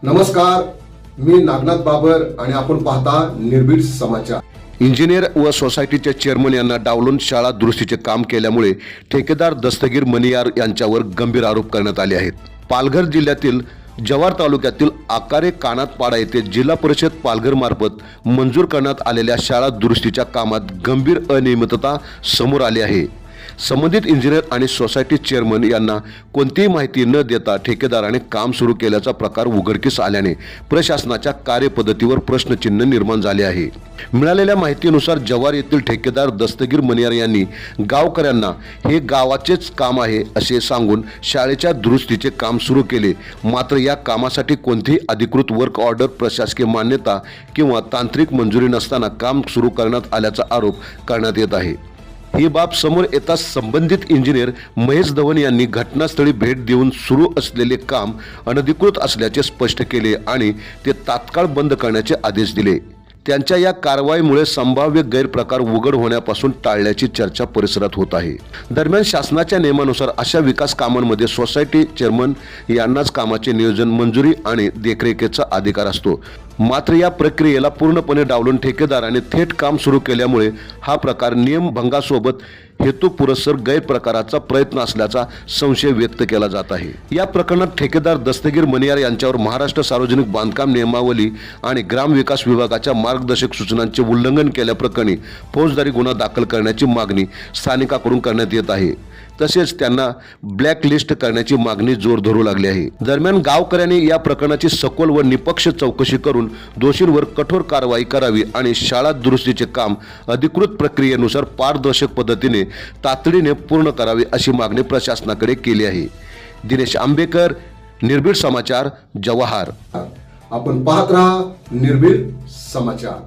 नमस्कार, मी नागनाथ बाबर आणि आपण पाहता निर्भीड समाचार। इंजिनियर व सोसायटीचे चेअरमन यांना डावलून शाळा दुरुस्तीचे काम केल्यामुळे ठेकेदार दस्तगीर मणियार यांच्यावर गंभीर आरोप करण्यात आले आहेत। पालघर जिल्ह्यातील जव्हार तालुक्यातील आकारे कानातपाडा येथे जिल्हा परिषद पालघर मार्फत मंजूर करण्यात आलेल्या शाळा दुरुस्तीच्या कामात गंभीर अनियमितता समोर आली आहे। संबंधित इंजिनियर आणि सोसायटी चेअरमन यांना कोणतीही माहिती न देता ठेकेदाराने काम सुरू केल्याचा प्रकार उघडकीस आल्याने प्रशासनाच्या कार्यपद्धतीवर प्रश्नचिन्ह निर्माण झाले आहे। मिळालेल्या माहितीनुसार जव्हार येथील ठेकेदार दस्तगीर मणियार यांनी गावकऱ्यांना हे गावाचेच काम आहे असे सांगून शाळेच्या दुरुस्तीचे काम सुरू केले। मात्र या कामासाठी कोणतीही अधिकृत वर्क ऑर्डर, प्रशासकीय मान्यता किंवा तांत्रिक मंजुरी नसताना काम सुरू करण्यात आल्याचा आरोप करण्यात येत आहे। ही बाब समोर येताच संबंधित इंजिनियर महेश धवन यांनी घटनास्थळी भेट देऊन सुरू असलेले काम अनधिकृत असल्याचे स्पष्ट केले आणि ते तात्काळ बंद करण्याचे आदेश दिले। त्यांच्या या कारवाईमुळे संभाव्य गैरप्रकार उघड होण्यापासून टाळल्याची चर्चा परिसरात होत आहे। दरम्यान शासनाच्या नियमानुसार अशा विकास कामांमध्ये सोसायटी चेअरमन यांनाच कामाचे नियोजन, मंजुरी आणि देखरेखीचा अधिकार असतो। मात्र या प्रक्रियेला पूर्णपणे डावलून ठेकेदाराने थेट काम सुरू केल्यामुळे हा प्रकार नियमभंगासोबत हेतुपुरस्सर गैरप्रकाराचा प्रयत्न असल्याचा संशय व्यक्त केला जात आहे। या प्रकरणात ठेकेदार दस्तगीर मणियार यांच्यावर महाराष्ट्र सार्वजनिक बांधकाम नियमावली आणि ग्रामविकास विभागाच्या मार्गदर्शक सूचनांचे उल्लंघन केल्याप्रकरणी फौजदारी गुन्हा दाखल करण्याची मागणी स्थानिकांकडून करण्यात येत आहे। तसेच त्यांना ब्लॅकलिस्ट करण्याची मागणी जोर धरू लागली आहे। दरम्यान गावकऱ्यांनी या प्रकरणाची सखोल व निपक्ष चौकशी करून दोषींवर कठोर कारवाई करावी आणि शाळा दुरुस्तीचे काम अधिकृत प्रक्रियेनुसार पारदर्शक पद्धतीने तातडीने पूर्ण करावे अशी मागणी प्रशासनाकडे केली आहे। दिनेश आंबेकर, निर्भीड समाचार, जव्हार। आपण पाहत राहा निर्भीड समाचार।